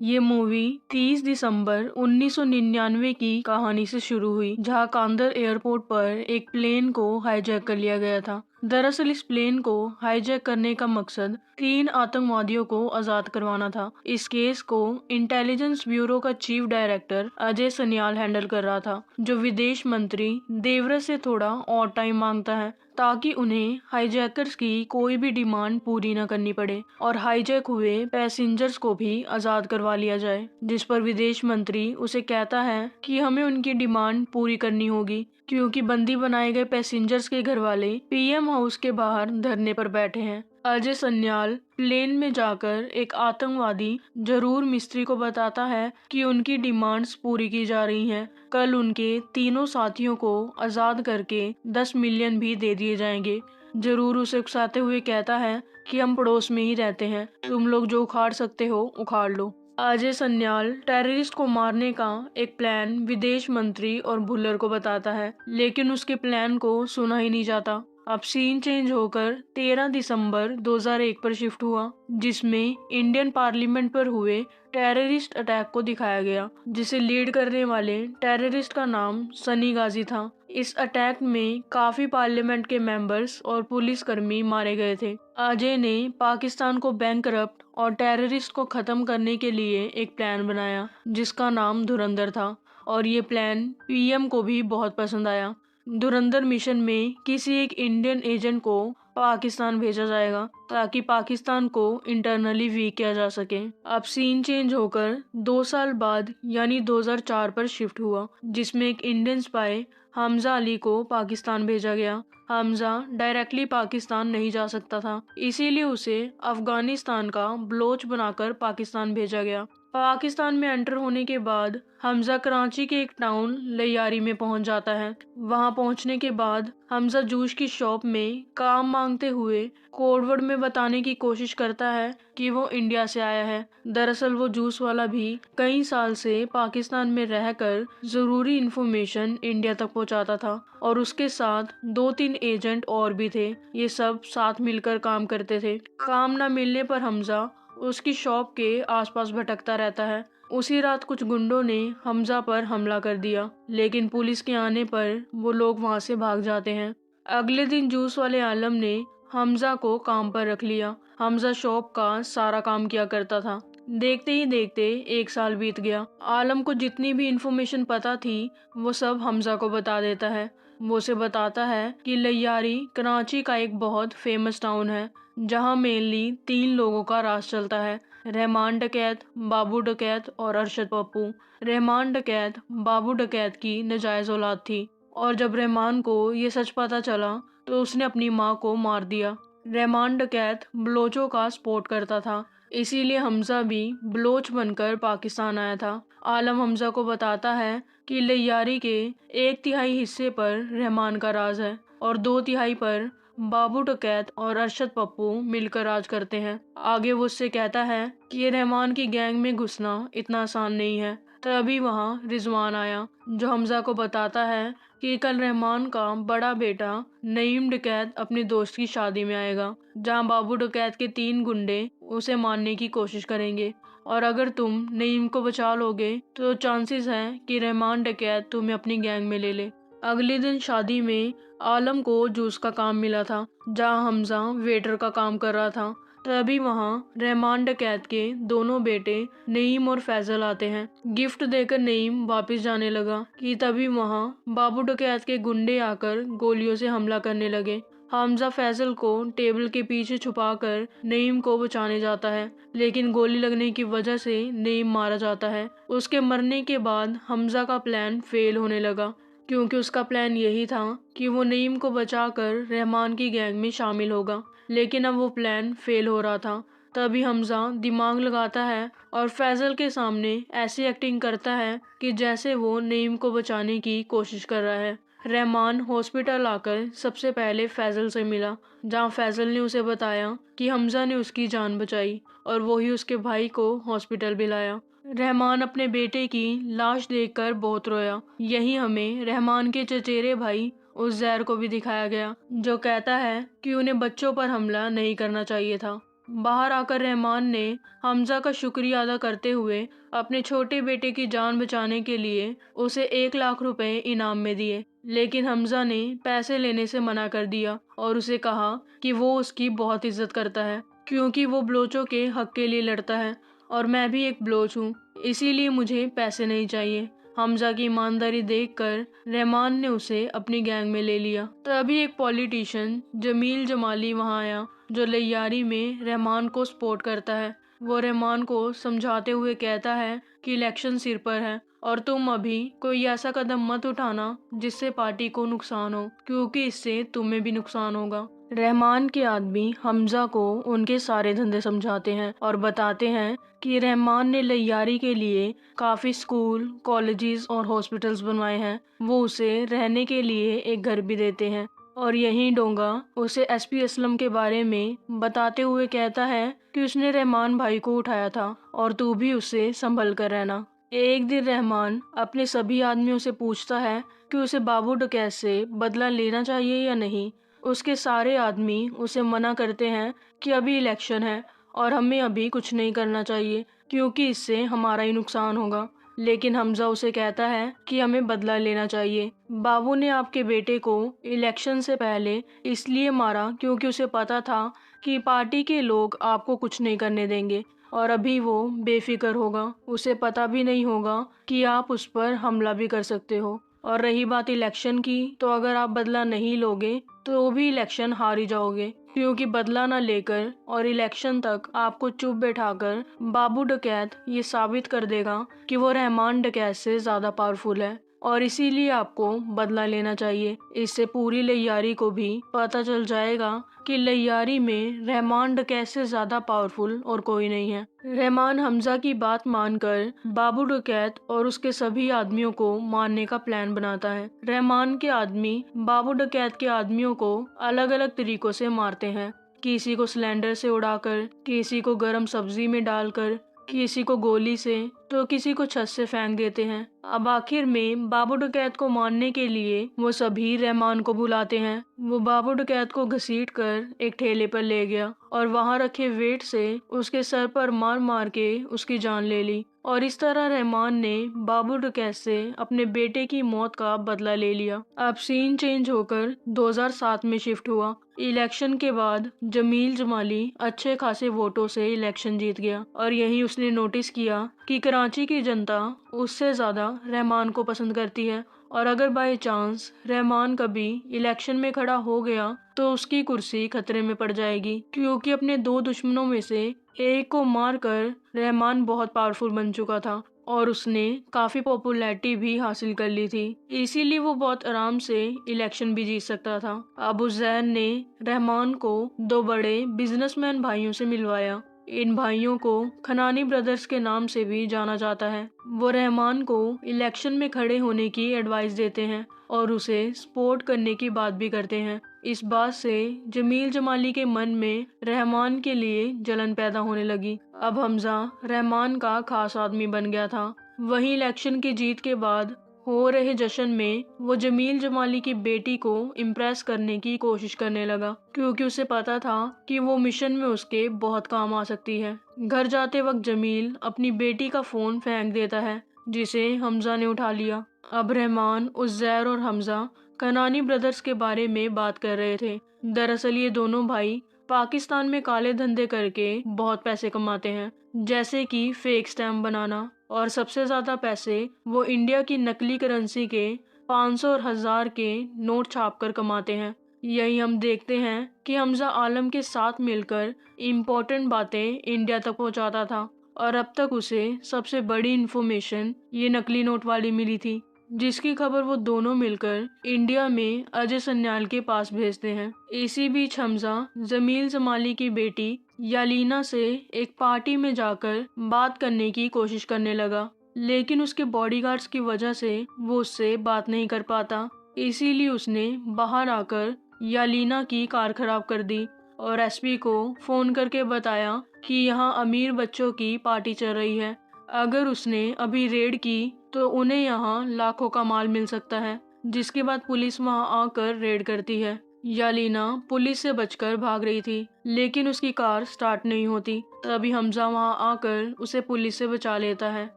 ये मूवी 30 दिसंबर 1999 की कहानी से शुरू हुई, जहां कांदर एयरपोर्ट पर एक प्लेन को हाईजैक कर लिया गया था। दरअसल इस प्लेन को हाईजैक करने का मकसद 3 आतंकवादियों को आजाद करवाना था। इस केस को इंटेलिजेंस ब्यूरो का chief director Ajay Sanyal handle कर रहा था, जो विदेश मंत्री देवव्रत से थोड़ा और टाइम मांगता है ताकि उन्हें हाईजैकर्स की कोई भी डिमांड पूरी न करनी पड़े और हाईजैक हुए पैसेंजर्स को भी आजाद करवा लिया जाए। जिस पर विदेश मंत्री उसे कहता है कि हमें उनकी डिमांड पूरी करनी होगी, क्योंकि बंदी बनाए गए पैसेंजर्स के घर वाले पीएम हाउस के बाहर धरने पर बैठे हैं। अजय सन्याल प्लेन में जाकर एक आतंकवादी जरूर मिस्त्री को बताता है कि उनकी डिमांड्स पूरी की जा रही हैं। कल उनके तीनों साथियों को आजाद करके 10 मिलियन भी दे दिए जाएंगे। जरूर उसे उकसाते हुए कहता है कि हम पड़ोस में ही रहते हैं, तुम लोग जो उखाड़ सकते हो उखाड़ लो। अजय सन्याल टेररिस्ट को मारने का एक प्लान विदेश मंत्री और भुल्लर को बताता है, लेकिन उसके प्लान को सुना ही नहीं जाता। अब सीन चेंज होकर 13 दिसंबर 2001 पर शिफ्ट हुआ, जिसमें इंडियन पार्लियामेंट पर हुए टेररिस्ट अटैक को दिखाया गया, जिसे लीड करने वाले टेररिस्ट का नाम सनी गाजी था। इस अटैक में काफी पार्लियामेंट के मेंबर्स और पुलिसकर्मी मारे गए थे। अजय ने पाकिस्तान को बैंकरप्ट और टेररिस्ट को खत्म करने के लिए एक प्लान बनाया, जिसका नाम धुरंधर था, और ये प्लान पीएम को भी बहुत पसंद आया। धुरंधर मिशन में किसी एक इंडियन एजेंट को पाकिस्तान भेजा जाएगा ताकि पाकिस्तान को इंटरनली वीक किया जा सके। अब सीन चेंज होकर 2 साल बाद यानी 2004 पर शिफ्ट हुआ, जिसमें एक इंडियन स्पाई हमजा अली को पाकिस्तान भेजा गया। हमजा डायरेक्टली पाकिस्तान नहीं जा सकता था, इसीलिए उसे अफगानिस्तान का बलोच बनाकर पाकिस्तान भेजा गया। पाकिस्तान में एंटर होने के बाद हमजा कराची के एक टाउन लैयारी में पहुंच जाता है। वहां पहुंचने के बाद हमजा जूस की शॉप में काम मांगते हुए कोडवर्ड में बताने की कोशिश करता है कि वो इंडिया से आया है। दरअसल वो जूस वाला भी कई साल से पाकिस्तान में रहकर जरूरी इंफॉर्मेशन इंडिया तक पहुंचाता था, और उसके साथ 2-3 एजेंट और भी थे। ये सब साथ मिलकर काम करते थे। काम न मिलने पर हमजा उसकी शॉप के आसपास भटकता रहता है। उसी रात कुछ गुंडों ने हमजा पर हमला कर दिया, लेकिन पुलिस के आने पर वो लोग वहां से भाग जाते हैं। अगले दिन जूस वाले आलम ने हमजा को काम पर रख लिया। हमजा शॉप का सारा काम किया करता था। देखते ही देखते 1 साल बीत गया। आलम को जितनी भी इंफॉर्मेशन पता थी वो सब हमजा को बता देता है। वो उसे बताता है कि लैयारी कराची का एक बहुत फेमस टाउन है, जहां मेनली 3 लोगों का राज चलता है, रहमान डकैत, बाबू डकैत और अरशद पप्पू। रहमान डकैत बाबू डकैत की नाजायज औलाद थी, और जब रहमान को ये सच पता चला तो उसने अपनी माँ को मार दिया। रहमान डकैत बलोचों का सपोर्ट करता था, इसीलिए हमजा भी बलोच बनकर पाकिस्तान आया था। आलम हमजा को बताता है कि लैयारी के 1/3 हिस्से पर रहमान का राज है और 2/3 पर बाबू डकैत और अरशद पप्पू मिलकर राज करते हैं। आगे वो उससे कहता है कि ये रहमान की गैंग में घुसना इतना आसान नहीं है। तभी वहाँ रिजवान आया, जो हमजा को बताता है कि कल रहमान का बड़ा बेटा नईम डकैत अपने दोस्त की शादी में आएगा, जहां बाबू डकैत के 3 गुंडे उसे मारने की कोशिश करेंगे, और अगर तुम नईम को बचा लोगे तो चांसेस हैं कि रहमान डकैत तुम्हें अपनी गैंग में ले ले। अगले दिन शादी में आलम को जूस का काम मिला था, जहां हमजा वेटर का काम कर रहा था। तभी वहां रहमान डकैत के दोनों बेटे नईम और फैजल आते हैं। गिफ्ट देकर नईम वापस जाने लगा कि तभी वहां बाबू डकैत के गुंडे आकर गोलियों से हमला करने लगे। हमजा फैजल को टेबल के पीछे छुपाकर नईम को बचाने जाता है, लेकिन गोली लगने की वजह से नईम मारा जाता है। उसके मरने के बाद हमजा का प्लान फेल होने लगा, क्योंकि उसका प्लान यही था कि वो नईम को बचाकर रहमान की गैंग में शामिल होगा, लेकिन अब वो प्लान फेल हो रहा था। तभी हमजा दिमाग लगाता है और फैजल के सामने ऐसी एक्टिंग करता है कि जैसे वो नईम को बचाने की कोशिश कर रहा है। रहमान हॉस्पिटल आकर सबसे पहले फैजल से मिला, जहां फैजल ने उसे बताया कि हमजा ने उसकी जान बचाई और वो ही उसके भाई को हॉस्पिटल भी लाया। रहमान अपने बेटे की लाश देखकर बहुत रोया। यही हमें रहमान के चचेरे भाई उज़ैर को भी दिखाया गया, जो कहता है कि उन्हें बच्चों पर हमला नहीं करना चाहिए था। बाहर आकर रहमान ने हमजा का शुक्रिया अदा करते हुए अपने छोटे बेटे की जान बचाने के लिए उसे 1 लाख रुपए इनाम में दिए। लेकिन हमजा ने पैसे लेने से मना कर दिया और उसे कहा कि वो उसकी बहुत इज्जत करता है, क्योंकि वो बलोचों के हक के लिए लड़ता है और मैं भी एक बलोच हूँ, इसीलिए मुझे पैसे नहीं चाहिए। हमजा की ईमानदारी देखकर रहमान ने उसे अपनी गैंग में ले लिया। तभी एक पॉलिटिशियन जमील जमाली वहां आया, जो लियारी में रहमान को सपोर्ट करता है। वो रहमान को समझाते हुए कहता है कि इलेक्शन सिर पर है और तुम अभी कोई ऐसा कदम मत उठाना जिससे पार्टी को नुकसान हो, क्योंकि इससे तुम्हें भी नुकसान होगा। रहमान के आदमी हमजा को उनके सारे धंधे समझाते हैं और बताते हैं कि रहमान ने लियारी के लिए काफी स्कूल, कॉलेजेस और हॉस्पिटल्स बनवाए हैं। वो उसे रहने के लिए एक घर भी देते हैं और यही डोंगा उसे एसपी असलम के बारे में बताते हुए कहता है कि उसने रहमान भाई को उठाया था और तू भी उसे संभल कर रहना। एक दिन रहमान अपने सभी आदमियों से पूछता है कि उसे बाबू डकैत से बदला लेना चाहिए या नहीं। उसके सारे आदमी उसे मना करते हैं कि अभी इलेक्शन है और हमें अभी कुछ नहीं करना चाहिए, क्योंकि इससे हमारा ही नुकसान होगा। लेकिन हमजा उसे कहता है कि हमें बदला लेना चाहिए। बाबू ने आपके बेटे को इलेक्शन से पहले इसलिए मारा क्योंकि उसे पता था कि पार्टी के लोग आपको कुछ नहीं करने देंगे और अभी वो बेफिक्र होगा। उसे पता भी नहीं होगा कि आप उस पर हमला भी कर सकते हो। और रही बात इलेक्शन की, तो अगर आप बदला नहीं लोगे तो भी इलेक्शन हार ही जाओगे, क्योंकि बदला न लेकर और इलेक्शन तक आपको चुप बैठाकर बाबू डकैत ये साबित कर देगा कि वो रहमान डकैत से ज्यादा पावरफुल है और इसीलिए आपको बदला लेना चाहिए। इससे पूरी लियारी को भी पता चल जाएगा कि लियारी में रहमान डकैत से ज्यादा पावरफुल और कोई नहीं है। रहमान हमजा की बात मानकर बाबू डकैत और उसके सभी आदमियों को मारने का प्लान बनाता है। रहमान के आदमी बाबू डकैत के आदमियों को अलग अलग तरीकों से मारते हैं, किसी को सिलेंडर से उड़ाकर, किसी को गर्म सब्जी में डालकर, किसी को गोली से, तो किसी को छत से फेंक देते हैं। अब आखिर में बाबू डकैत को मारने के लिए वो सभी रहमान को बुलाते हैं। वो बाबू डकैत को घसीट कर एक ठेले पर ले गया और वहां रखे वेट से उसके सर पर मार मार के उसकी जान ले ली। और इस तरह रहमान ने बाबू डकैत से अपने बेटे की मौत का बदला ले लिया। अब सीन चेंज होकर 2007 में शिफ्ट हुआ। इलेक्शन के बाद जमील जमाली अच्छे खासे वोटों से इलेक्शन जीत गया और यही उसने नोटिस किया कि कराची की जनता उससे ज्यादा रहमान को पसंद करती है और अगर बाय चांस रहमान कभी इलेक्शन में खड़ा हो गया तो उसकी कुर्सी खतरे में पड़ जाएगी, क्योंकि अपने 2 दुश्मनों में से एक को मारकर रहमान बहुत पावरफुल बन चुका था और उसने काफी पॉपुलैरिटी भी हासिल कर ली थी, इसीलिए वो बहुत आराम से इलेक्शन भी जीत सकता था। अबू जैन ने रहमान को 2 बड़े बिजनेसमैन भाइयों से मिलवाया। इन भाइयों को खनानी ब्रदर्स के नाम से भी जाना जाता है। वो रहमान को इलेक्शन में खड़े होने की एडवाइस देते हैं और उसे सपोर्ट करने की बात भी करते हैं। इस बात से जमील जमाली के मन में रहमान के लिए जलन पैदा होने लगी। अब हमजा रहमान का खास आदमी बन गया था। वहीं इलेक्शन की जीत के बाद हो रहे जश्न में वो जमील जमाली की बेटी को इम्प्रेस करने की कोशिश करने लगा, क्योंकि उसे पता था कि वो मिशन में उसके बहुत काम आ सकती है। घर जाते वक्त जमील अपनी बेटी का फोन फेंक देता है, जिसे हमजा ने उठा लिया। अब रहमान, उज़ैर और हमजा कनानी ब्रदर्स के बारे में बात कर रहे थे। दरअसल ये दोनों भाई पाकिस्तान में काले धंधे करके बहुत पैसे कमाते हैं, जैसे कि फेक स्टैम्प बनाना, और सबसे ज्यादा पैसे वो इंडिया की नकली करेंसी के 500 और 1000 के नोट छापकर कमाते हैं। यही हम देखते हैं कि हमजा आलम के साथ मिलकर इम्पोर्टेंट बातें इंडिया तक पहुंचाता था और अब तक उसे सबसे बड़ी इन्फॉर्मेशन ये नकली नोट वाली मिली थी, जिसकी खबर वो दोनों मिलकर इंडिया में अजय सन्याल के पास भेजते हैं। इसी बीच हमजा जमील जमाली की बेटी यालीना से एक पार्टी में जाकर बात करने की कोशिश करने लगा, लेकिन उसके बॉडीगार्ड्स की वजह से वो उससे बात नहीं कर पाता। इसीलिए उसने बाहर आकर यालीना की कार खराब कर दी और एसपी को फोन करके बताया कि यहाँ अमीर बच्चों की पार्टी चल रही है। अगर उसने अभी रेड की तो उन्हें यहाँ लाखों का माल मिल सकता है। जिसके बाद पुलिस वहाँ आकर रेड करती है। यालीना पुलिस से बचकर भाग रही थी, लेकिन उसकी कार स्टार्ट नहीं होती। तभी हमजा वहां आकर उसे पुलिस से बचा लेता है,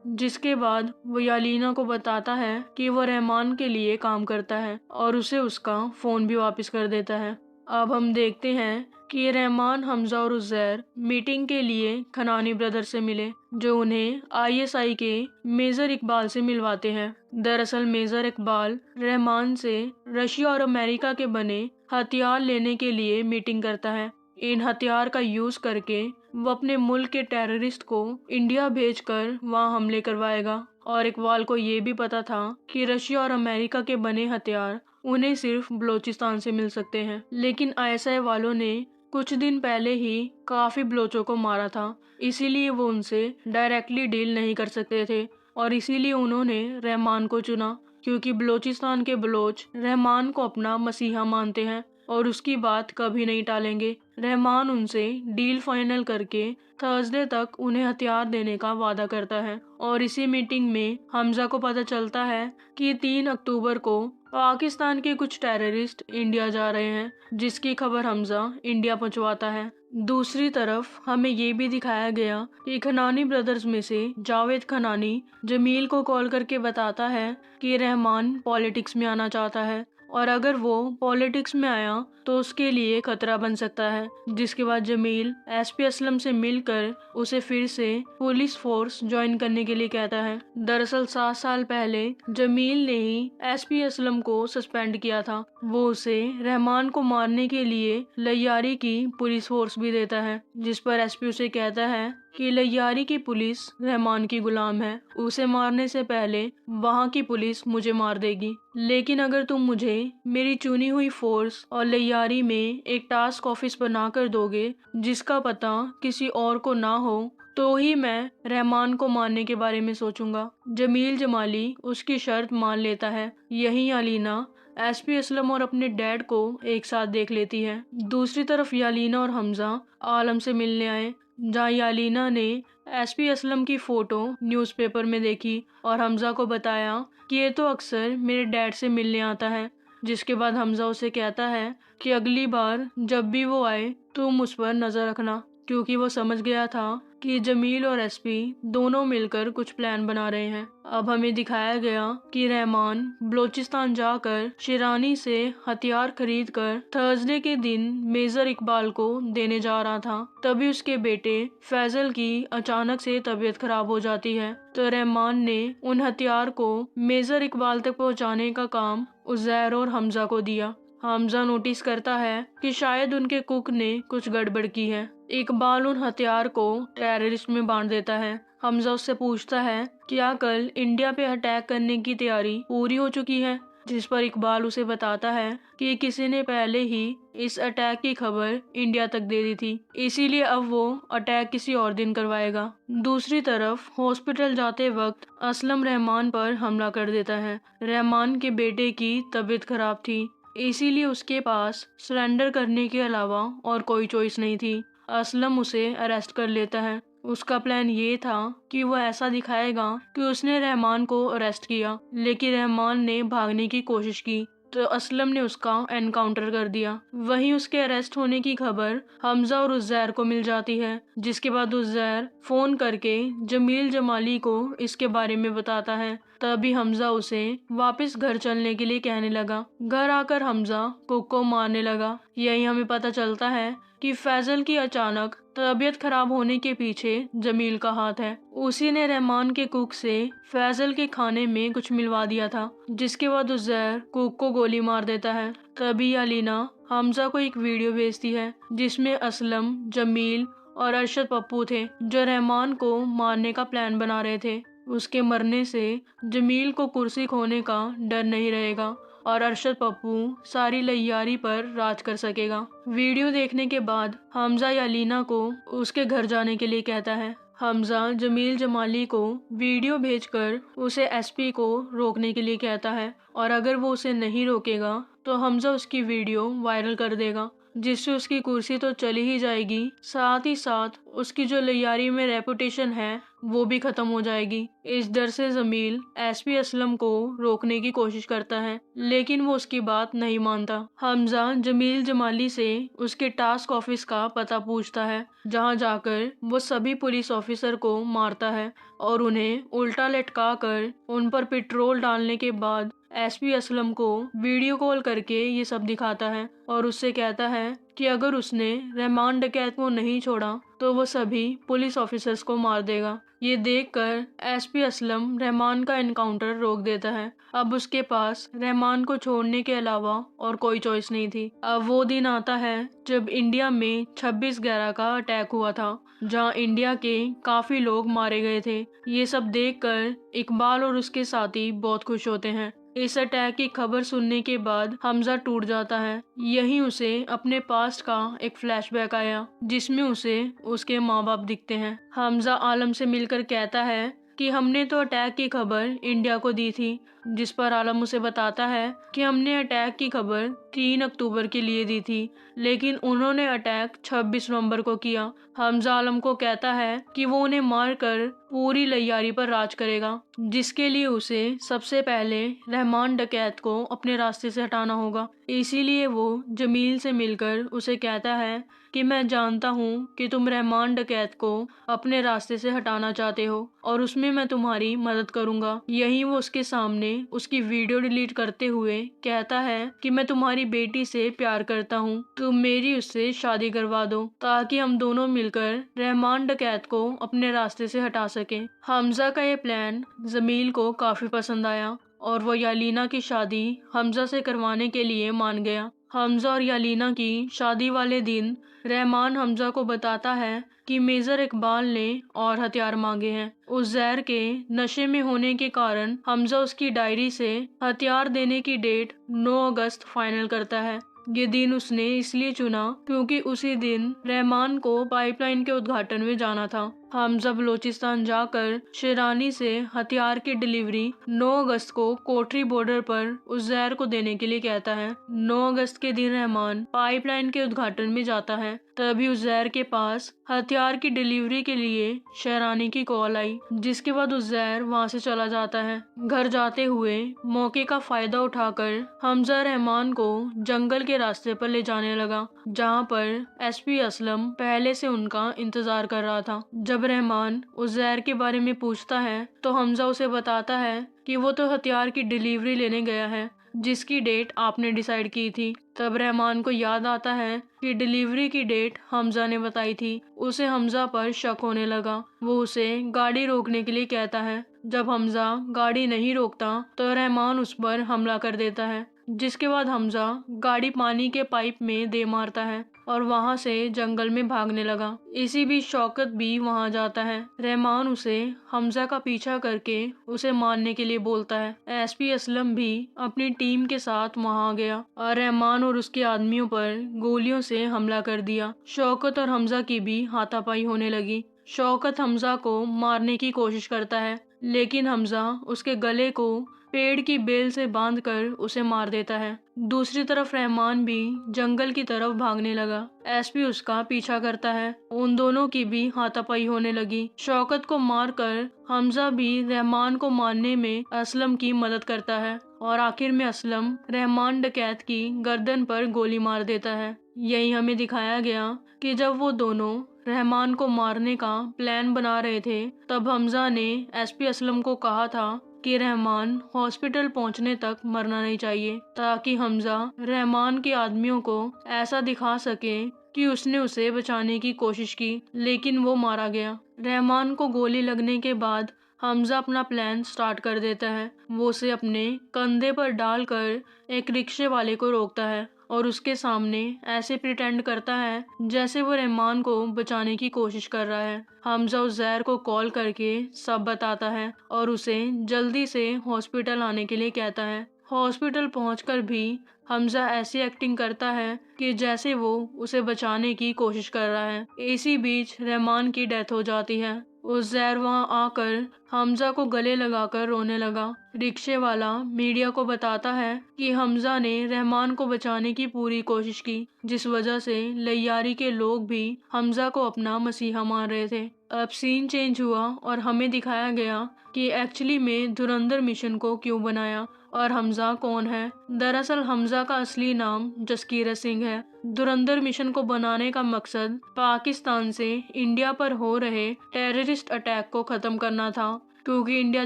जिसके बाद वो यालीना को बताता है कि वो रहमान के लिए काम करता है और उसे उसका फोन भी वापस कर देता है। अब हम देखते हैं कि रहमान, हमजा और उज़ैर मीटिंग के लिए खनानी ब्रदर से मिले, जो उन्हें आईएसआई के मेजर इकबाल से मिलवाते हैं। दरअसल मेजर इकबाल रहमान से रशिया और अमेरिका के बने हथियार लेने के लिए मीटिंग करता है। इन हथियार का यूज करके वो अपने मुल्क के टेररिस्ट को इंडिया भेजकर वहां हमले करवाएगा। और इकबाल को ये भी पता था कि रशिया और अमेरिका के बने हथियार उन्हें सिर्फ बलूचिस्तान से मिल सकते हैं, लेकिन आईएसआई वालों ने कुछ दिन पहले ही काफी बलोचों को मारा था, इसीलिए वो उनसे डायरेक्टली डील नहीं कर सकते थे और इसीलिए उन्होंने रहमान को चुना, क्योंकि बलूचिस्तान के बलोच रहमान को अपना मसीहा मानते हैं और उसकी बात कभी नहीं टालेंगे। रहमान उनसे डील फाइनल करके थर्सडे तक उन्हें हथियार देने का वादा करता है और इसी मीटिंग में हमजा को पता चलता है कि 3 अक्टूबर को पाकिस्तान के कुछ टेररिस्ट इंडिया जा रहे हैं, जिसकी खबर हमजा इंडिया पहुंचवाता है। दूसरी तरफ हमें ये भी दिखाया गया कि खनानी ब्रदर्स में से जावेद खनानी जमील को कॉल करके बताता है कि रहमान पॉलिटिक्स में आना चाहता है और अगर वो पॉलिटिक्स में आया तो उसके लिए खतरा बन सकता है, जिसके बाद जमील एसपी असलम से मिलकर उसे फिर से पुलिस फोर्स ज्वाइन करने के लिए कहता है। दरअसल 7 साल पहले जमील ने ही एसपी असलम को सस्पेंड किया था। वो उसे रहमान को मारने के लिए लैयारी की पुलिस फोर्स भी देता है, जिस पर एसपी उसे कहता है कि लैयारी की पुलिस रहमान की गुलाम है, उसे मारने से पहले वहाँ की पुलिस मुझे मार देगी, लेकिन अगर तुम मुझे मेरी चुनी हुई फोर्स और लैयारी में एक टास्क ऑफिस बनाकर दोगे जिसका पता किसी और को ना हो, तो ही मैं रहमान को मारने के बारे में सोचूंगा। जमील जमाली उसकी शर्त मान लेता है। यही यालीना एसपी असलम और अपने डैड को एक साथ देख लेती है। दूसरी तरफ यालीना और हमजा आलम से मिलने आए, जहाँ यालीना ने एसपी असलम की फोटो न्यूज़पेपर में देखी और हमजा को बताया कि ये तो अक्सर मेरे डैड से मिलने आता है, जिसके बाद हमजा उसे कहता है कि अगली बार जब भी वो आए तुम उस पर नजर रखना, क्योंकि वो समझ गया था कि जमील और एसपी दोनों मिलकर कुछ प्लान बना रहे हैं। अब हमें दिखाया गया कि रहमान बलूचिस्तान जाकर शिरानी से हथियार खरीदकर थर्सडे के दिन मेजर इकबाल को देने जा रहा था। तभी उसके बेटे फैजल की अचानक से तबीयत खराब हो जाती है, तो रहमान ने उन हथियार को मेजर इकबाल तक पहुंचाने का काम उज़ैर और हमजा को दिया। हमजा नोटिस करता है कि शायद उनके कुक ने कुछ गड़बड़ की है। इकबाल उन हथियार को टेररिस्ट में बांट देता है। हमजा उससे पूछता है क्या कल इंडिया पे अटैक करने की तैयारी पूरी हो चुकी है, जिस पर इकबाल उसे बताता है कि किसी ने पहले ही इस अटैक की खबर इंडिया तक दे दी थी, इसीलिए अब वो अटैक किसी और दिन करवाएगा। दूसरी तरफ हॉस्पिटल जाते वक्त असलम रहमान पर हमला कर देता है। रहमान के बेटे की तबीयत खराब थी, इसीलिए उसके पास सरेंडर करने के अलावा और कोई चॉइस नहीं थी। असलम उसे अरेस्ट कर लेता है। उसका प्लान ये था कि वो ऐसा दिखाएगा कि उसने रहमान को अरेस्ट किया, लेकिन रहमान ने भागने की कोशिश की तो असलम ने उसका एनकाउंटर कर दिया। वहीं उसके अरेस्ट होने की खबर हमजा और उज़ैर को मिल जाती है, जिसके बाद उज़ैर फोन करके जमील जमाली को इसके बारे में बताता है। तभी हमजा उसे वापस घर चलने के लिए कहने लगा। घर आकर हमजा कुक को मारने लगा। यही हमें पता चलता है कि फैजल की अचानक तबीयत खराब होने के पीछे जमील का हाथ है। उसी ने रहमान के कुक से फैजल के खाने में कुछ मिलवा दिया था, जिसके बाद उज़ैर कुक को गोली मार देता है। तभी यालीना हमजा को एक वीडियो भेजती है जिसमें असलम, जमील और अरशद पप्पू थे, जो रहमान को मारने का प्लान बना रहे थे। उसके मरने से जमील को कुर्सी खोने का डर नहीं रहेगा और अरशद पप्पू सारी लैयारी पर राज कर सकेगा। वीडियो देखने के बाद हमजा यालीना को उसके घर जाने के लिए कहता है। हमजा जमील जमाली को वीडियो भेजकर उसे एसपी को रोकने के लिए कहता है और अगर वो उसे नहीं रोकेगा तो हमजा उसकी वीडियो वायरल कर देगा, जिससे उसकी कुर्सी तो चली ही जाएगी, साथ ही साथ उसकी जो लैयारी में रेपुटेशन है वो भी खत्म हो जाएगी। इस डर से जमील एसपी असलम को रोकने की कोशिश करता है, लेकिन वो उसकी बात नहीं मानता। हमजा जमील जमाली से उसके टास्क ऑफिस का पता पूछता है, जहाँ जाकर वो सभी पुलिस ऑफिसर को मारता है और उन्हें उल्टा लटका कर उन पर पेट्रोल डालने के बाद एसपी असलम को वीडियो कॉल करके ये सब दिखाता है और उससे कहता है कि अगर उसने रहमान डकैत को नहीं छोड़ा तो वो सभी पुलिस ऑफिसर्स को मार देगा। ये देखकर एसपी असलम रहमान का एनकाउंटर रोक देता है। अब उसके पास रहमान को छोड़ने के अलावा और कोई चॉइस नहीं थी। अब वो दिन आता है जब इंडिया में 26/11 का अटैक हुआ था, जहां इंडिया के काफी लोग मारे गए थे। ये सब देखकर इकबाल और उसके साथी बहुत खुश होते हैं। इस अटैक की खबर सुनने के बाद हमजा टूट जाता है। यहीं उसे अपने पास्ट का एक फ्लैशबैक आया, जिसमें उसे उसके माँ बाप दिखते हैं। हमजा आलम से मिलकर कहता है कि हमने तो अटैक की खबर इंडिया को दी थी, जिस पर आलम उसे बताता है कि हमने अटैक की खबर 3 अक्टूबर के लिए दी थी, लेकिन उन्होंने अटैक 26 नवंबर को किया। हमजा आलम को कहता है कि वो उन्हें मारकर पूरी लैयारी पर राज करेगा, जिसके लिए उसे सबसे पहले रहमान डकैत को अपने रास्ते से हटाना होगा। इसीलिए वो जमील से मिलकर उसे कहता है कि मैं जानता हूँ कि तुम रहमान डकैत को अपने रास्ते से हटाना चाहते हो और उसमें मैं तुम्हारी मदद करूंगा। यहीं वो उसके सामने उसकी वीडियो डिलीट करते हुए कहता है कि मैं तुम्हारी बेटी से प्यार करता हूँ, तुम मेरी उससे शादी करवा दो ताकि हम दोनों मिलकर रहमान डकैत को अपने रास्ते से हटा सकें। हमजा का ये प्लान जमील को काफी पसंद आया और वो यालीना की शादी हमजा से करवाने के लिए मान गया। हमजा और यालीना की शादी वाले दिन रहमान हमजा को बताता है कि मेजर इकबाल ने और हथियार मांगे हैं। उस जहर के नशे में होने के कारण हमजा उसकी डायरी से हथियार देने की डेट 9 अगस्त फाइनल करता है। ये दिन उसने इसलिए चुना क्योंकि उसी दिन रहमान को पाइपलाइन के उद्घाटन में जाना था। हमजा बलोचिस्तान जाकर शेरानी से हथियार की डिलीवरी 9 अगस्त को कोठरी बॉर्डर पर उस जहर को देने के लिए कहता है। 9 अगस्त के दिन रहमान पाइपलाइन के उद्घाटन में जाता है, तभी उस जहर के पास हथियार की डिलीवरी के लिए शेरानी की कॉल आई, जिसके बाद उस जहर वहाँ से चला जाता है। घर जाते हुए मौके का फायदा उठाकर हमजा रहमान को जंगल के रास्ते पर ले जाने लगा, जहाँ पर एसपी असलम पहले से उनका इंतजार कर रहा था। जब रहमान उस जहर के बारे में पूछता है तो हमजा उसे बताता है कि वो तो हथियार की डिलीवरी लेने गया है, जिसकी डेट आपने डिसाइड की थी। तब रहमान को याद आता है कि डिलीवरी की डेट हमजा ने बताई थी। उसे हमजा पर शक होने लगा। वो उसे गाड़ी रोकने के लिए कहता है। जब हमजा गाड़ी नहीं रोकता तो रहमान उस पर हमला कर देता है, जिसके बाद हमजा गाड़ी पानी के पाइप में दे मारता है और वहाँ से जंगल में भागने लगा। इसी बीच शौकत भी वहाँ जाता है। रहमान उसे हमजा का पीछा करके उसे मारने के लिए बोलता है। एसपी असलम भी अपनी टीम के साथ वहाँ गया और रहमान और उसके आदमियों पर गोलियों से हमला कर दिया। शौकत और हमजा की भी हाथापाई होने लगी। शौकत हमजा को मारने की कोशिश करता है, लेकिन हमजा उसके गले को पेड़ की बेल से बांधकर उसे मार देता है। दूसरी तरफ रहमान भी जंगल की तरफ भागने लगा। एसपी उसका पीछा करता है। उन दोनों की भी हाथापाई होने लगी। शौकत को मारकर हमजा भी रहमान को मारने में असलम की मदद करता है और आखिर में असलम रहमान डकैत की गर्दन पर गोली मार देता है। यही हमें दिखाया गया कि जब वो दोनों रहमान को मारने का प्लान बना रहे थे, तब हमजा ने एसपी असलम को कहा था कि रहमान हॉस्पिटल पहुंचने तक मरना नहीं चाहिए, ताकि हमजा रहमान के आदमियों को ऐसा दिखा सके कि उसने उसे बचाने की कोशिश की, लेकिन वो मारा गया। रहमान को गोली लगने के बाद हमजा अपना प्लान स्टार्ट कर देता है। वो उसे अपने कंधे पर डालकर एक रिक्शे वाले को रोकता है और उसके सामने ऐसे प्रिटेंड करता है जैसे वो रहमान को बचाने की कोशिश कर रहा है। हमजा उस जहर को कॉल करके सब बताता है और उसे जल्दी से हॉस्पिटल आने के लिए कहता है। हॉस्पिटल पहुंचकर भी हमजा ऐसी एक्टिंग करता है कि जैसे वो उसे बचाने की कोशिश कर रहा है। इसी बीच रहमान की डेथ हो जाती है। उस जहर वहाँ आकर हमजा को गले लगाकर रोने लगा। रिक्शे वाला मीडिया को बताता है कि हमजा ने रहमान को बचाने की पूरी कोशिश की, जिस वजह से लैयारी के लोग भी हमजा को अपना मसीहा मान रहे थे। अब सीन चेंज हुआ और हमें दिखाया गया कि एक्चुअली में धुरंधर मिशन को क्यों बनाया और हमजा कौन है। दरअसल हमजा का असली नाम जसकीरत सिंह है। धुरंधर मिशन को बनाने का मकसद पाकिस्तान से इंडिया पर हो रहे टेररिस्ट अटैक को खत्म करना था, क्योंकि इंडिया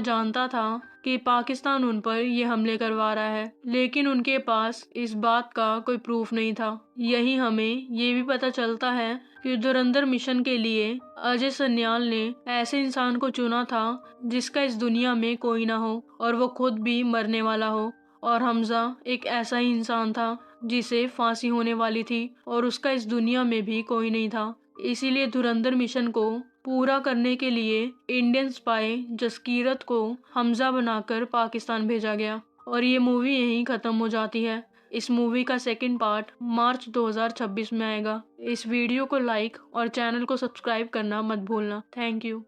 जानता था कि पाकिस्तान उन पर ये हमले करवा रहा है, लेकिन उनके पास इस बात का कोई प्रूफ नहीं था। यही हमें ये भी पता चलता है कि धुरंधर मिशन के लिए अजय सन्याल ने ऐसे इंसान को चुना था जिसका इस दुनिया में कोई ना हो और वो खुद भी मरने वाला हो, और हमजा एक ऐसा ही इंसान था जिसे फांसी होने वाली थी और उसका इस दुनिया में भी कोई नहीं था। इसीलिए धुरंधर मिशन को पूरा करने के लिए इंडियन स्पाई जसकीरत को हमजा बनाकर पाकिस्तान भेजा गया और ये मूवी यहीं खत्म हो जाती है। इस मूवी का सेकंड पार्ट मार्च 2026 में आएगा। इस वीडियो को लाइक और चैनल को सब्सक्राइब करना मत भूलना। Thank you.